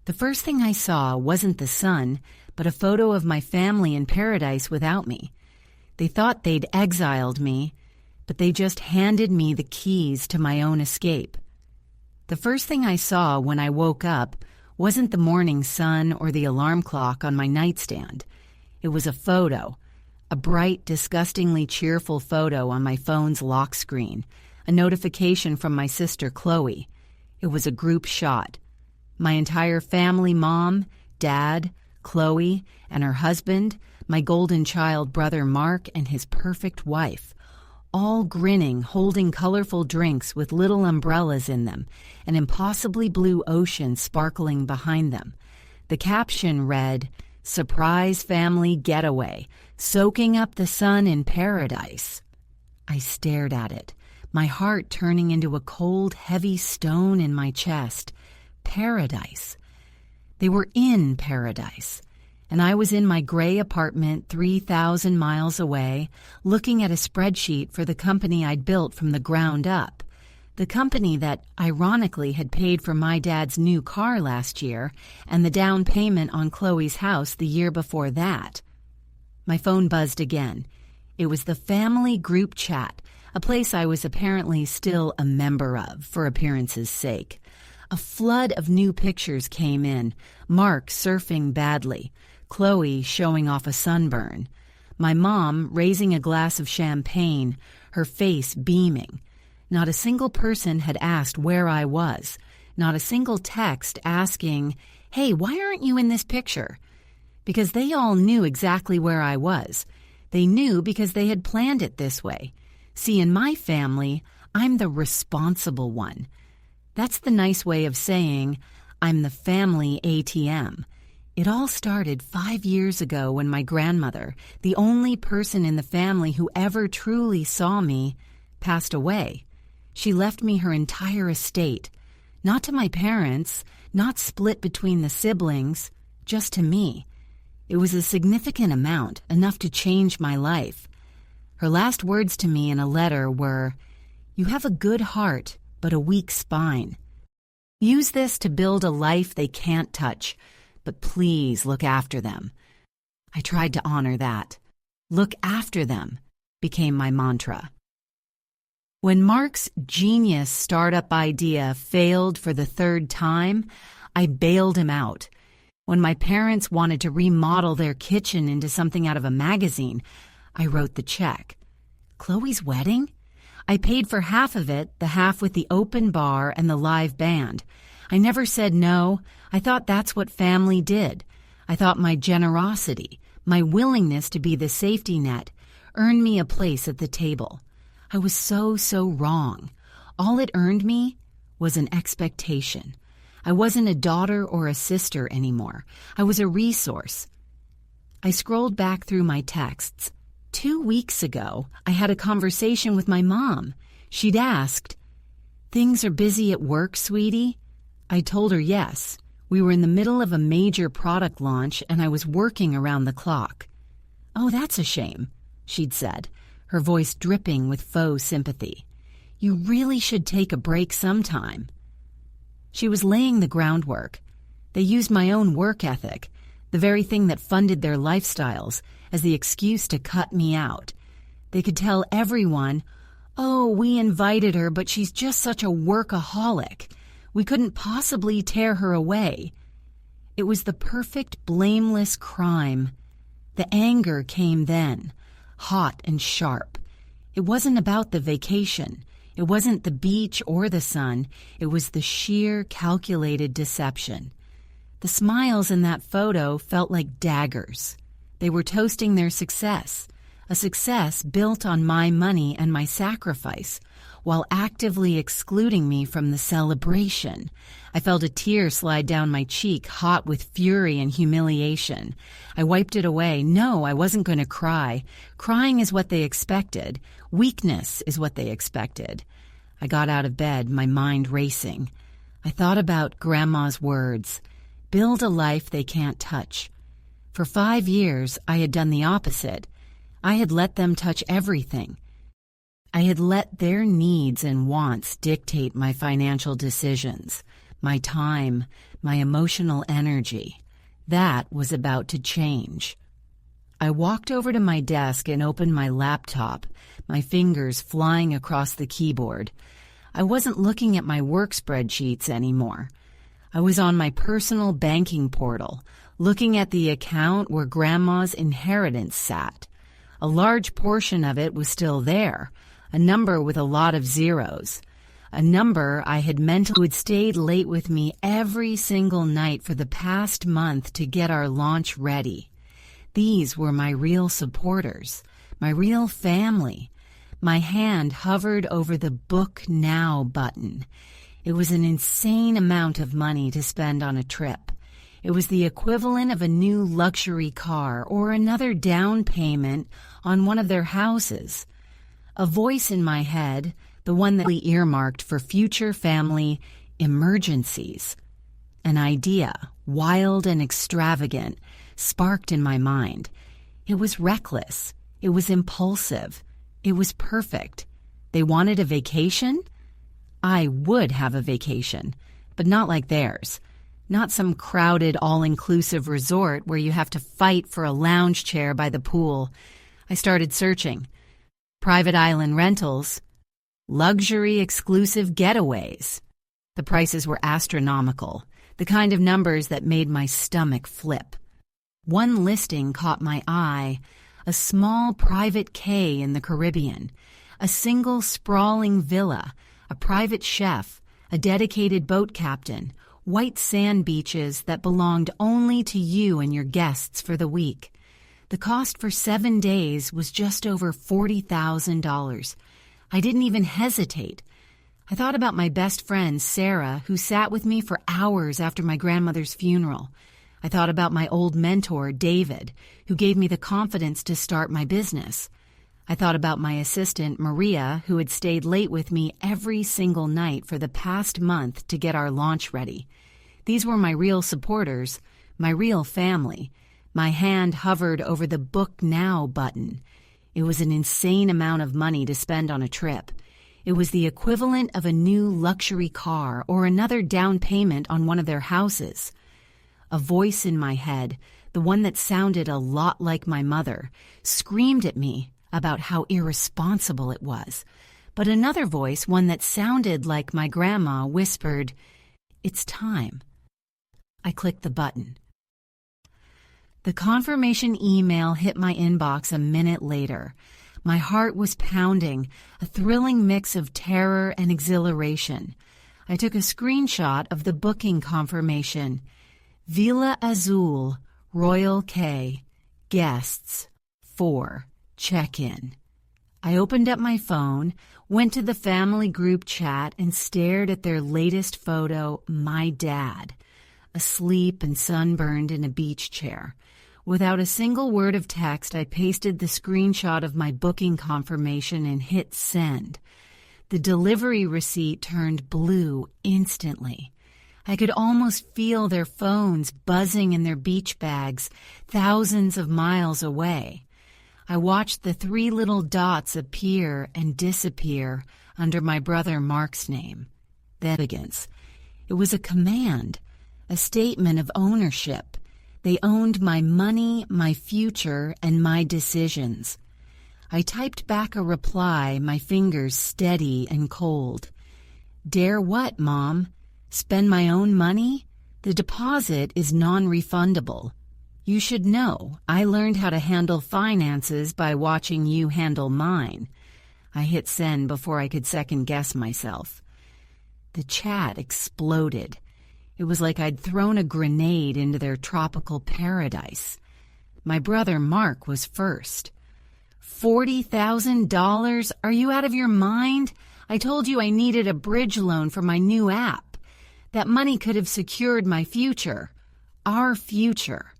The first thing I saw wasn't the sun, but a photo of my family in paradise without me. They thought they'd exiled me, but they just handed me the keys to my own escape. The first thing I saw when I woke up wasn't the morning sun or the alarm clock on my nightstand. It was a photo, a bright, disgustingly cheerful photo on my phone's lock screen, a notification from my sister Chloe. It was a group shot. My entire family, mom, dad, Chloe, and her husband, my golden child brother Mark, and his perfect wife, all grinning, holding colorful drinks with little umbrellas in them, an impossibly blue ocean sparkling behind them. The caption read, "Surprise family getaway, soaking up the sun in paradise." I stared at it, my heart turning into a cold, heavy stone in my chest. Paradise. They were in paradise, and I was in my gray apartment 3,000 miles away, looking at a spreadsheet for the company I'd built from the ground up, the company that, ironically, had paid for my dad's new car last year and the down payment on Chloe's house the year before that. My phone buzzed again. It was the family group chat, a place I was apparently still a member of, for appearance's sake. A flood of new pictures came in, Mark surfing badly, Chloe showing off a sunburn, my mom raising a glass of champagne, her face beaming. Not a single person had asked where I was, not a single text asking, "Hey, why aren't you in this picture?" Because they all knew exactly where I was. They knew because they had planned it this way. See, in my family, I'm the responsible one. That's the nice way of saying I'm the family ATM. It all started 5 years ago when my grandmother, the only person in the family who ever truly saw me, passed away. She left me her entire estate, not to my parents, not split between the siblings, just to me. It was a significant amount, enough to change my life. Her last words to me in a letter were, "You have a good heart, but a weak spine. Use this to build a life they can't touch, but please look after them." I tried to honor that. Look after them became my mantra. When Mark's genius startup idea failed for the third time, I bailed him out. When my parents wanted to remodel their kitchen into something out of a magazine, I wrote the check. Chloe's wedding? I paid for half of it, the half with the open bar and the live band. I never said no. I thought that's what family did. I thought my generosity, my willingness to be the safety net, earned me a place at the table. I was so wrong. All it earned me was an expectation. I wasn't a daughter or a sister anymore. I was a resource. I scrolled back through my texts. 2 weeks ago, I had a conversation with my mom. She'd asked, "Things are busy at work, sweetie?" I told her yes. We were in the middle of a major product launch and I was working around the clock. "Oh, that's a shame," she'd said, her voice dripping with faux sympathy. "You really should take a break sometime." She was laying the groundwork. They used my own work ethic, the very thing that funded their lifestyles, as the excuse to cut me out. They could tell everyone, "Oh, we invited her, but she's just such a workaholic. We couldn't possibly tear her away." It was the perfect, blameless crime. The anger came then, hot and sharp. It wasn't about the vacation. It wasn't the beach or the sun. It was the sheer, calculated deception. The smiles in that photo felt like daggers. They were toasting their success, a success built on my money and my sacrifice, while actively excluding me from the celebration. I felt a tear slide down my cheek, hot with fury and humiliation. I wiped it away. No, I wasn't going to cry. Crying is what they expected. Weakness is what they expected. I got out of bed, my mind racing. I thought about Grandma's words, "Build a life they can't touch." For 5 years, I had done the opposite. I had let them touch everything. I had let their needs and wants dictate my financial decisions. my time, my emotional energy. That was about to change. I walked over to my desk and opened my laptop, my fingers flying across the keyboard. I wasn't looking at my work spreadsheets anymore. I was on my personal banking portal, looking at the account where Grandma's inheritance sat. A large portion of it was still there, a number with a lot of zeros. A number I had mentally who had stayed late with me every single night for the past month to get our launch ready. These were my real supporters, my real family. My hand hovered over the Book Now button. It was an insane amount of money to spend on a trip. It was the equivalent of a new luxury car or another down payment on one of their houses. A voice in my head, the one that we earmarked for future family emergencies. An idea, wild and extravagant, sparked in my mind. It was reckless. It was impulsive. It was perfect. They wanted a vacation? I would have a vacation, but not like theirs. Not some crowded, all-inclusive resort where you have to fight for a lounge chair by the pool. I started searching. Private island rentals. Luxury exclusive getaways. The prices were astronomical, the kind of numbers that made my stomach flip. One listing caught my eye, a small private cay in the Caribbean, a single sprawling villa, a private chef, a dedicated boat captain, white sand beaches that belonged only to you and your guests for the week. The cost for 7 days was just over $40,000. I didn't even hesitate. I thought about my best friend, Sarah, who sat with me for hours after my grandmother's funeral. I thought about my old mentor, David, who gave me the confidence to start my business. I thought about my assistant, Maria, who had stayed late with me every single night for the past month to get our launch ready. These were my real supporters, my real family. My hand hovered over the Book Now button. It was an insane amount of money to spend on a trip. It was the equivalent of a new luxury car or another down payment on one of their houses. A voice in my head, the one that sounded a lot like my mother, screamed at me about how irresponsible it was. But another voice, one that sounded like my grandma, whispered, "It's time." I clicked the button. The confirmation email hit my inbox a minute later. My heart was pounding, a thrilling mix of terror and exhilaration. I took a screenshot of the booking confirmation. Villa Azul, Royal Cay, guests, 4, check-in. I opened up my phone, went to the family group chat, and stared at their latest photo, my dad, asleep and sunburned in a beach chair. Without a single word of text, I pasted the screenshot of my booking confirmation and hit send. The delivery receipt turned blue instantly. I could almost feel their phones buzzing in their beach bags, thousands of miles away. I watched the 3 little dots appear and disappear under my brother Mark's name. Significance. It was a command, a statement of ownership. They owned my money, my future, and my decisions. I typed back a reply, my fingers steady and cold. Dare what, Mom? Spend my own money? The deposit is non-refundable. You should know, I learned how to handle finances by watching you handle mine. I hit send before I could second-guess myself. The chat exploded. It was like I'd thrown a grenade into their tropical paradise. My brother Mark was first. $40,000? Are you out of your mind? I told you I needed a bridge loan for my new app. That money could have secured my future. Our future.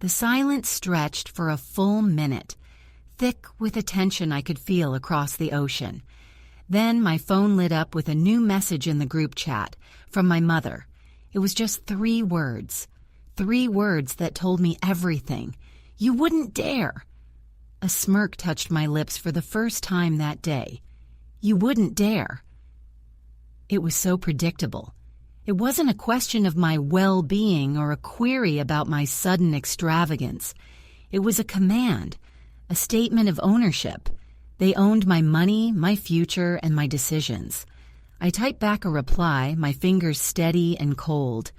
The silence stretched for a full minute, thick with a tension I could feel across the ocean. Then my phone lit up with a new message in the group chat from my mother. It was just 3 words. 3 words that told me everything. You wouldn't dare. A smirk touched my lips for the first time that day. You wouldn't dare. It was so predictable. It wasn't a question of my well-being or a query about my sudden extravagance. It was a command, a statement of ownership. They owned my money, my future, and my decisions. I typed back a reply, my fingers steady and cold.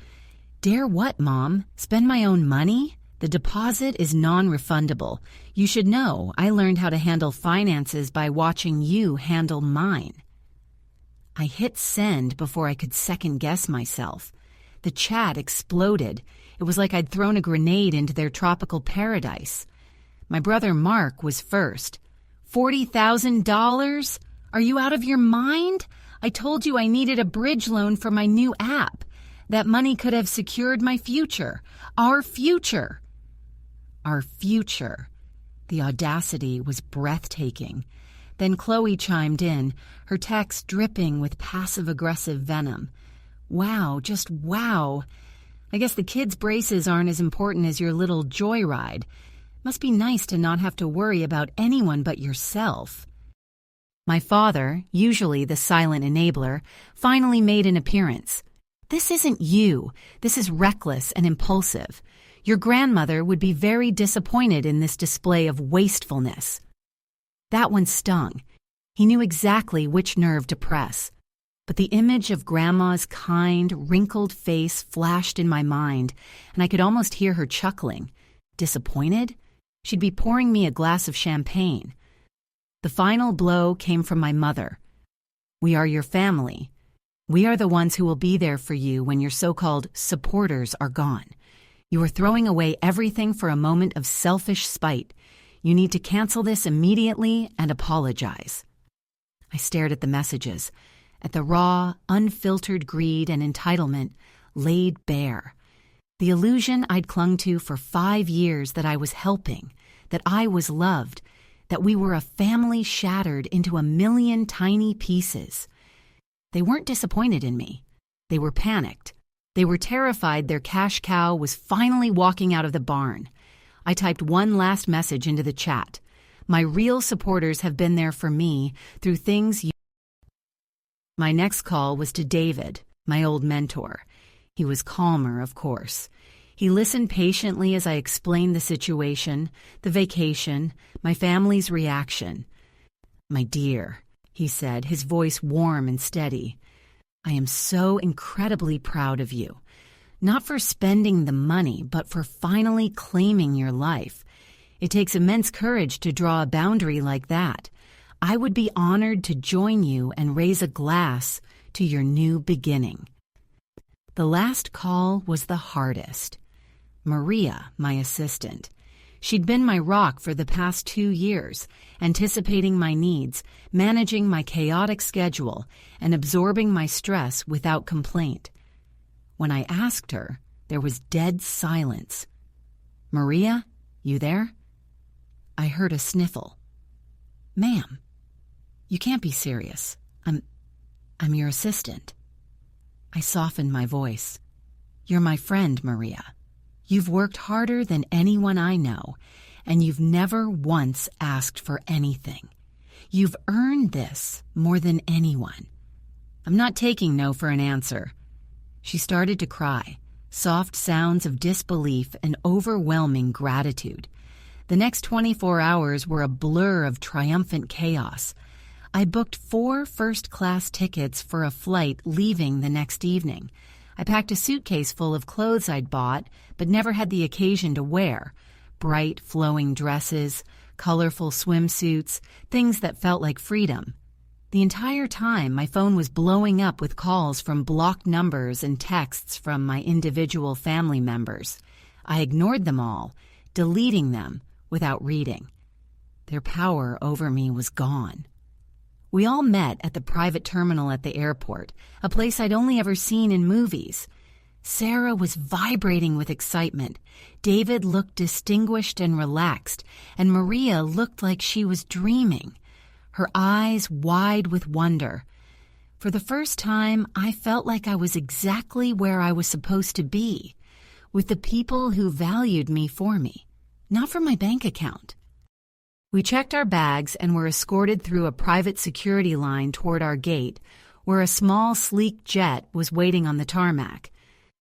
"Dare what, Mom? Spend my own money? The deposit is non-refundable. You should know I learned how to handle finances by watching you handle mine." I hit send before I could second-guess myself. The chat exploded. It was like I'd thrown a grenade into their tropical paradise. My brother Mark was first. $40,000? Are you out of your mind? I told you I needed a bridge loan for my new app. That money could have secured my future. Our future. Our future. The audacity was breathtaking. Then Chloe chimed in, her text dripping with passive-aggressive venom. Wow, just wow. I guess the kids' braces aren't as important as your little joyride. Must be nice to not have to worry about anyone but yourself. My father, usually the silent enabler, finally made an appearance. "This isn't you. This is reckless and impulsive. Your grandmother would be very disappointed in this display of wastefulness." That one stung. He knew exactly which nerve to press. But the image of Grandma's kind, wrinkled face flashed in my mind, and I could almost hear her chuckling. Disappointed? She'd be pouring me a glass of champagne. The final blow came from my mother. "We are your family. We are the ones who will be there for you when your so-called supporters are gone. You are throwing away everything for a moment of selfish spite. You need to cancel this immediately and apologize." I stared at the messages, at the raw, unfiltered greed and entitlement laid bare. The illusion I'd clung to for 5 years that I was helping, that I was loved, that we were a family shattered into a million tiny pieces. They weren't disappointed in me. They were panicked. They were terrified their cash cow was finally walking out of the barn. I typed one last message into the chat. "My real supporters have been there for me through things you..." My next call was to David, my old mentor. He was calmer, of course. He listened patiently as I explained the situation, the vacation, my family's reaction. "My dear," he said, his voice warm and steady, "I am so incredibly proud of you. Not for spending the money, but for finally claiming your life. It takes immense courage to draw a boundary like that. I would be honored to join you and raise a glass to your new beginning." The last call was the hardest. Maria, my assistant. She'd been my rock for the past 2 years, anticipating my needs, managing my chaotic schedule, and absorbing my stress without complaint. When I asked her, there was dead silence. "Maria, you there?" I heard a sniffle. "Ma'am, you can't be serious. I'm your assistant." I softened my voice. "You're my friend, Maria. You've worked harder than anyone I know, and you've never once asked for anything. You've earned this more than anyone. I'm not taking no for an answer." She started to cry, soft sounds of disbelief and overwhelming gratitude. The next 24 hours were a blur of triumphant chaos. I booked 4 first-class tickets for a flight leaving the next evening. I packed a suitcase full of clothes I'd bought, but never had the occasion to wear. Bright, flowing dresses, colorful swimsuits, things that felt like freedom. The entire time, my phone was blowing up with calls from blocked numbers and texts from my individual family members. I ignored them all, deleting them without reading. Their power over me was gone. We all met at the private terminal at the airport, a place I'd only ever seen in movies. Sarah was vibrating with excitement. David looked distinguished and relaxed, and Maria looked like she was dreaming, her eyes wide with wonder. For the first time, I felt like I was exactly where I was supposed to be, with the people who valued me for me, not for my bank account. We checked our bags and were escorted through a private security line toward our gate, where a small, sleek jet was waiting on the tarmac.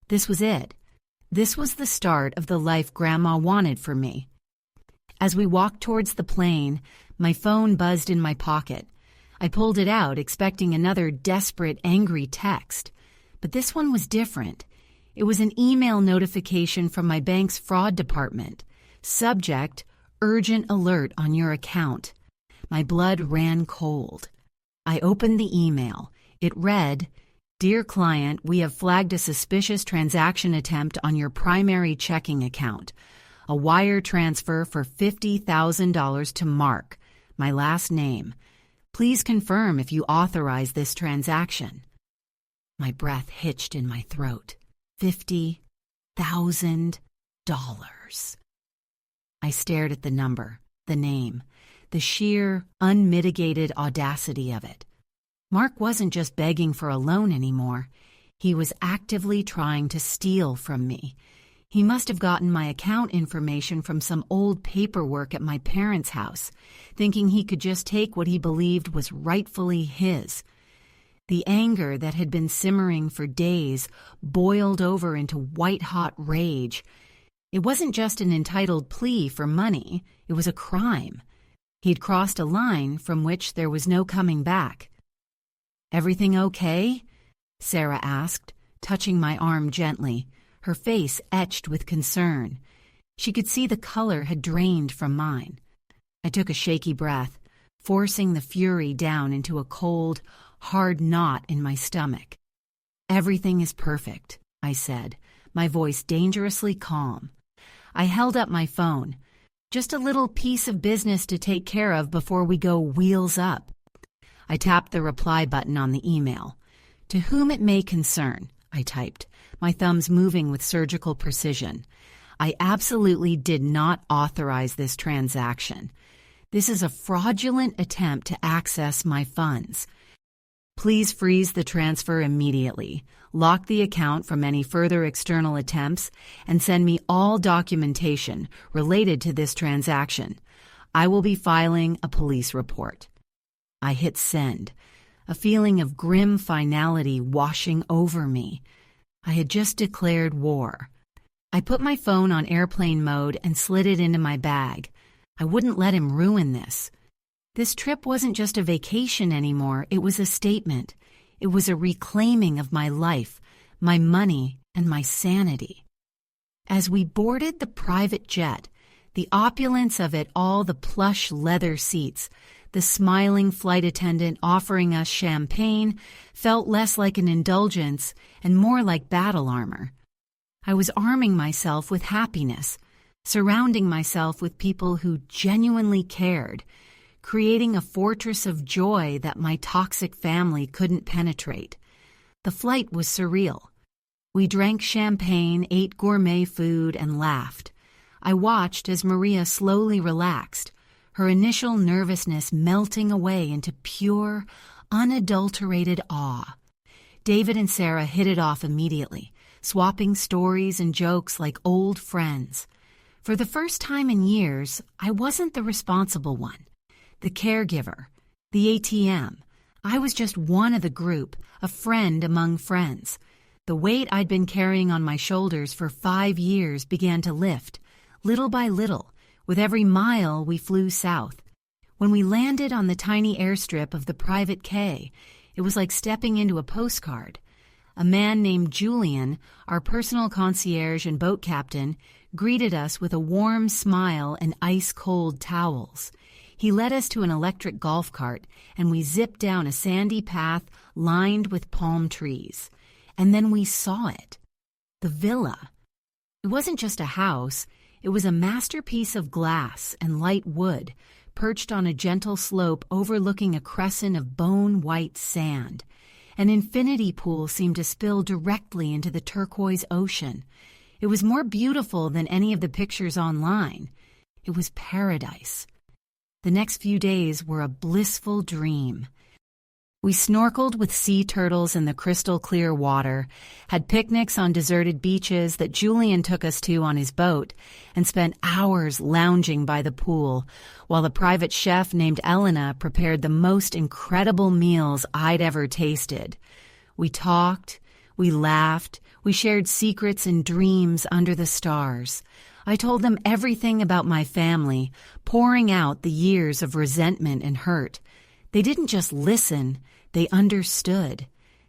This was it. This was the start of the life Grandma wanted for me. As we walked towards the plane, my phone buzzed in my pocket. I pulled it out, expecting another desperate, angry text. But this one was different. It was an email notification from my bank's fraud department. Subject, urgent alert on your account. My blood ran cold. I opened the email. It read, "Dear client, we have flagged a suspicious transaction attempt on your primary checking account. A wire transfer for $50,000 to Mark, my last name. Please confirm if you authorize this transaction." My breath hitched in my throat. $50,000. I stared at the number, the name, the sheer, unmitigated audacity of it. Mark wasn't just begging for a loan anymore. He was actively trying to steal from me. He must have gotten my account information from some old paperwork at my parents' house, thinking he could just take what he believed was rightfully his. The anger that had been simmering for days boiled over into white-hot rage. It wasn't just an entitled plea for money, it was a crime. He'd crossed a line from which there was no coming back. "Everything okay?" Sarah asked, touching my arm gently, her face etched with concern. She could see the color had drained from mine. I took a shaky breath, forcing the fury down into a cold, hard knot in my stomach. "Everything is perfect," I said, my voice dangerously calm. I held up my phone. "Just a little piece of business to take care of before we go wheels up." I tapped the reply button on the email. "To whom it may concern," I typed, my thumbs moving with surgical precision. "I absolutely did not authorize this transaction. This is a fraudulent attempt to access my funds. Please freeze the transfer immediately, lock the account from any further external attempts, and send me all documentation related to this transaction. I will be filing a police report." I hit send, a feeling of grim finality washing over me. I had just declared war. I put my phone on airplane mode and slid it into my bag. I wouldn't let him ruin this. This trip wasn't just a vacation anymore, it was a statement. It was a reclaiming of my life, my money, and my sanity. As we boarded the private jet, the opulence of it all, the plush leather seats, the smiling flight attendant offering us champagne, felt less like an indulgence and more like battle armor. I was arming myself with happiness, surrounding myself with people who genuinely cared, creating a fortress of joy that my toxic family couldn't penetrate. The flight was surreal. We drank champagne, ate gourmet food, and laughed. I watched as Maria slowly relaxed, her initial nervousness melting away into pure, unadulterated awe. David and Sarah hit it off immediately, swapping stories and jokes like old friends. For the first time in years, I wasn't the responsible one, the caregiver, the ATM. I was just one of the group, a friend among friends. The weight I'd been carrying on my shoulders for 5 years began to lift, little by little, with every mile we flew south. When we landed on the tiny airstrip of the Private K, it was like stepping into a postcard. A man named Julian, our personal concierge and boat captain, greeted us with a warm smile and ice-cold towels. He led us to an electric golf cart, and we zipped down a sandy path lined with palm trees. And then we saw it. The villa. It wasn't just a house. It was a masterpiece of glass and light wood, perched on a gentle slope overlooking a crescent of bone-white sand. An infinity pool seemed to spill directly into the turquoise ocean. It was more beautiful than any of the pictures online. It was paradise. The next few days were a blissful dream. We snorkeled with sea turtles in the crystal clear water, had picnics on deserted beaches that Julian took us to on his boat, and spent hours lounging by the pool, while a private chef named Elena prepared the most incredible meals I'd ever tasted. We talked, we laughed, we shared secrets and dreams under the stars. I told them everything about my family, pouring out the years of resentment and hurt. They didn't just listen, they understood.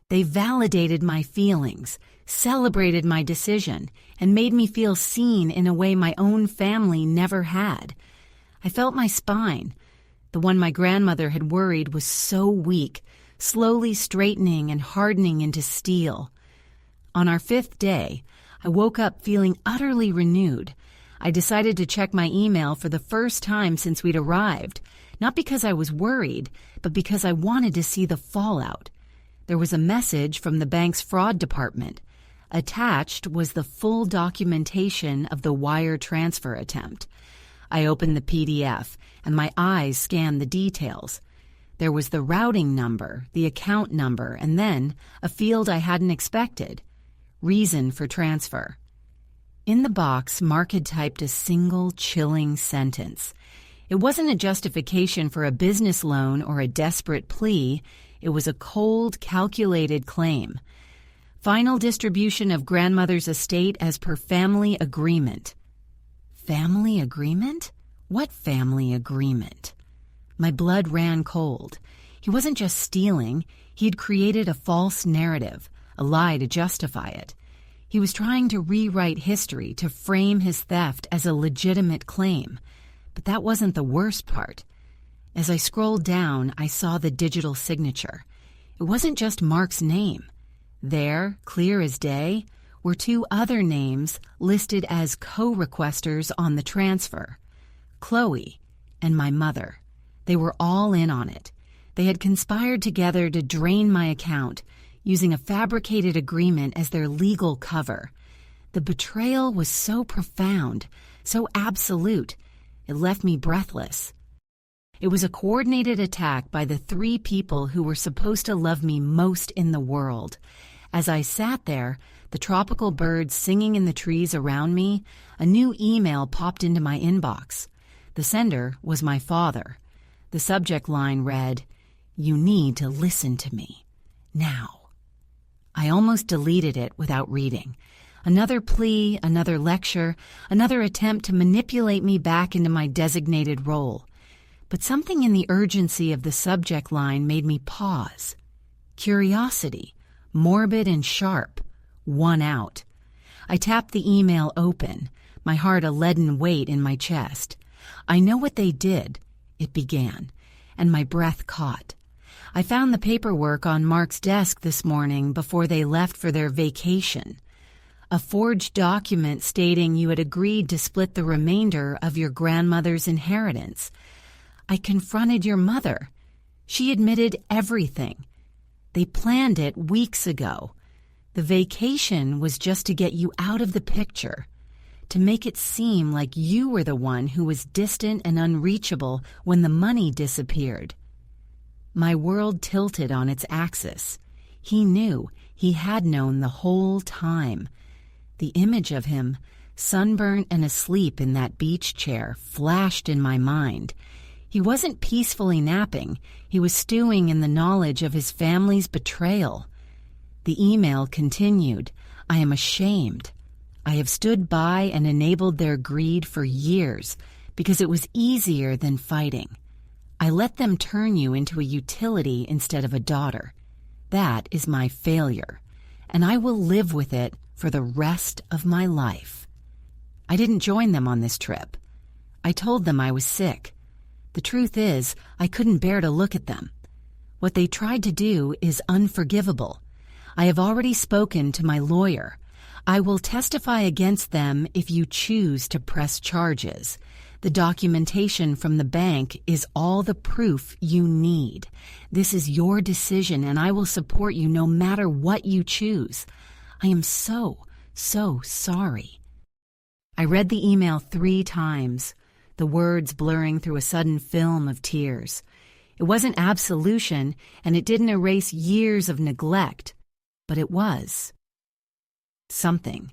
They validated my feelings, celebrated my decision, and made me feel seen in a way my own family never had. I felt my spine, the one my grandmother had worried was so weak, slowly straightening and hardening into steel. On our 5th day, I woke up feeling utterly renewed. I decided to check my email for the first time since we'd arrived, not because I was worried, but because I wanted to see the fallout. There was a message from the bank's fraud department. Attached was the full documentation of the wire transfer attempt. I opened the PDF, and my eyes scanned the details. There was the routing number, the account number, and then a field I hadn't expected: reason for transfer. In the box, Mark had typed a single chilling sentence. It wasn't a justification for a business loan or a desperate plea. It was a cold, calculated claim. Final distribution of grandmother's estate as per family agreement. Family agreement? What family agreement? My blood ran cold. He wasn't just stealing. He'd created a false narrative, a lie to justify it. He was trying to rewrite history to frame his theft as a legitimate claim. But that wasn't the worst part. As I scrolled down, I saw the digital signature. It wasn't just Mark's name. There, clear as day, were 2 other names listed as co-requesters on the transfer: Chloe and my mother. They were all in on it. They had conspired together to drain my account, using a fabricated agreement as their legal cover. The betrayal was so profound, so absolute. It left me breathless. It was a coordinated attack by the 3 people who were supposed to love me most in the world. As I sat there, the tropical birds singing in the trees around me, a new email popped into my inbox. The sender was my father. The subject line read, "You need to listen to me. Now." I almost deleted it without reading. Another plea, another lecture, another attempt to manipulate me back into my designated role. But something in the urgency of the subject line made me pause. Curiosity, morbid and sharp, won out. I tapped the email open, my heart a leaden weight in my chest. "I know what they did," it began, and my breath caught. "I found the paperwork on Mark's desk this morning before they left for their vacation. A forged document stating you had agreed to split the remainder of your grandmother's inheritance. I confronted your mother. She admitted everything. They planned it weeks ago. The vacation was just to get you out of the picture, to make it seem like you were the one who was distant and unreachable when the money disappeared." My world tilted on its axis. He knew, he had known the whole time. The image of him, sunburnt and asleep in that beach chair, flashed in my mind. He wasn't peacefully napping. He was stewing in the knowledge of his family's betrayal. The email continued, "I am ashamed. I have stood by and enabled their greed for years because it was easier than fighting. I let them turn you into a utility instead of a daughter. That is my failure, and I will live with it for the rest of my life." I didn't join them on this trip. I told them I was sick. The truth is, I couldn't bear to look at them. What they tried to do is unforgivable. I have already spoken to my lawyer. I will testify against them if you choose to press charges. The documentation from the bank is all the proof you need. This is your decision, and I will support you no matter what you choose. I am so sorry. I read the email 3 times, the words blurring through a sudden film of tears. It wasn't absolution, and it didn't erase years of neglect, but it was something.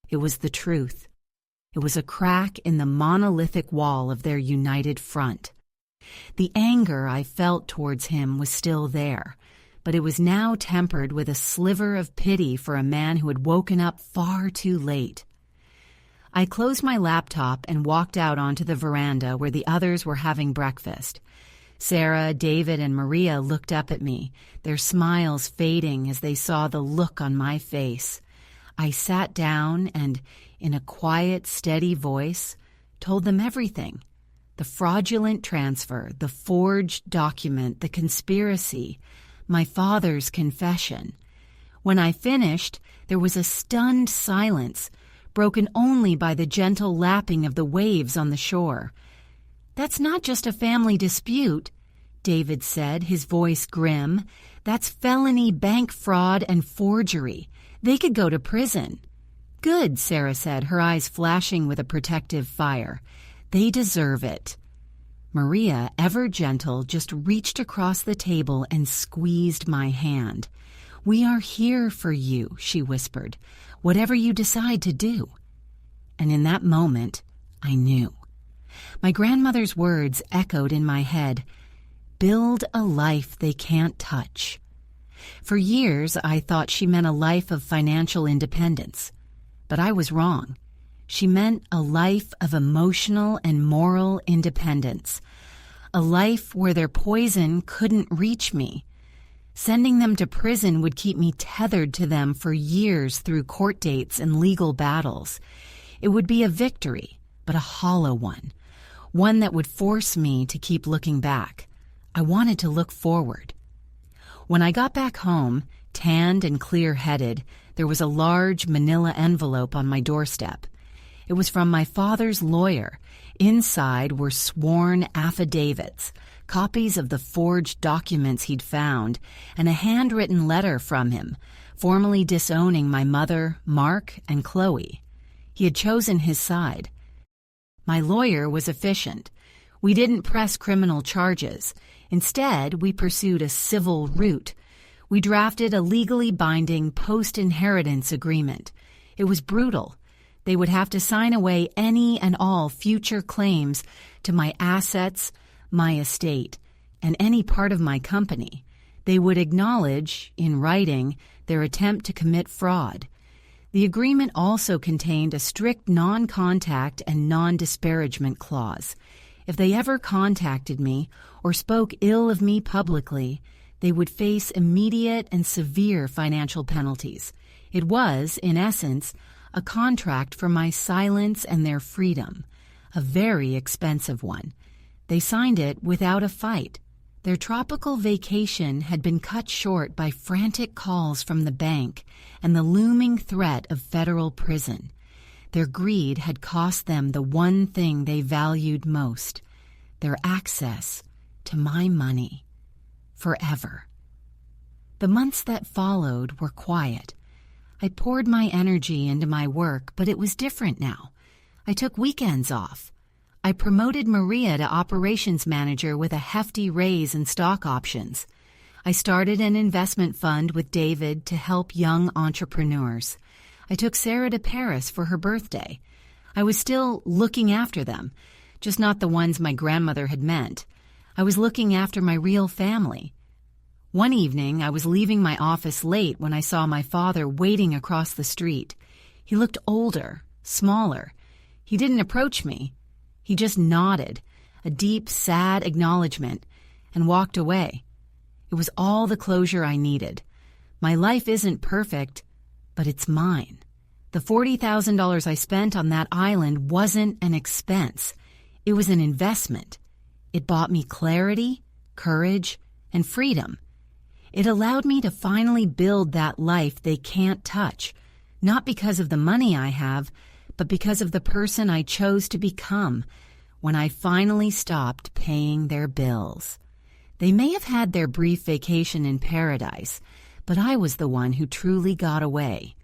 It was the truth. It was a crack in the monolithic wall of their united front. The anger I felt towards him was still there, but it was now tempered with a sliver of pity for a man who had woken up far too late. I closed my laptop and walked out onto the veranda where the others were having breakfast. Sarah, David, and Maria looked up at me, their smiles fading as they saw the look on my face. I sat down and, in a quiet, steady voice, told them everything. The fraudulent transfer, the forged document, the conspiracy, my father's confession. When I finished, there was a stunned silence, broken only by the gentle lapping of the waves on the shore. "That's not just a family dispute," David said, his voice grim. "That's felony bank fraud and forgery. They could go to prison." "Good," Sarah said, her eyes flashing with a protective fire. "They deserve it." Maria, ever gentle, just reached across the table and squeezed my hand. "We are here for you," she whispered, "whatever you decide to do." And in that moment, I knew. My grandmother's words echoed in my head, "Build a life they can't touch." For years, I thought she meant a life of financial independence. But I was wrong. She meant a life of emotional and moral independence. A life where their poison couldn't reach me. Sending them to prison would keep me tethered to them for years through court dates and legal battles. It would be a victory, but a hollow one. One that would force me to keep looking back. I wanted to look forward. When I got back home, tanned and clear-headed, there was a large manila envelope on my doorstep. It was from my father's lawyer. Inside were sworn affidavits, copies of the forged documents he'd found, and a handwritten letter from him, formally disowning my mother, Mark, and Chloe. He had chosen his side. My lawyer was efficient. We didn't press criminal charges. Instead, we pursued a civil route. We drafted a legally binding post-inheritance agreement. It was brutal. They would have to sign away any and all future claims to my assets, my estate, and any part of my company. They would acknowledge, in writing, their attempt to commit fraud. The agreement also contained a strict non-contact and non-disparagement clause. If they ever contacted me or spoke ill of me publicly, they would face immediate and severe financial penalties. It was, in essence, a contract for my silence and their freedom, a very expensive one. They signed it without a fight. Their tropical vacation had been cut short by frantic calls from the bank and the looming threat of federal prison. Their greed had cost them the one thing they valued most, their access to my money. Forever. The months that followed were quiet. I poured my energy into my work, but it was different now. I took weekends off. I promoted Maria to operations manager with a hefty raise in stock options. I started an investment fund with David to help young entrepreneurs. I took Sarah to Paris for her birthday. I was still looking after them, just not the ones my grandmother had meant. I was looking after my real family. One evening, I was leaving my office late when I saw my father waiting across the street. He looked older, smaller. He didn't approach me. He just nodded, a deep, sad acknowledgement, and walked away. It was all the closure I needed. My life isn't perfect, but it's mine. The $40,000 I spent on that island wasn't an expense. It was an investment. It bought me clarity, courage, and freedom. It allowed me to finally build that life they can't touch, not because of the money I have, but because of the person I chose to become when I finally stopped paying their bills. They may have had their brief vacation in paradise, but I was the one who truly got away.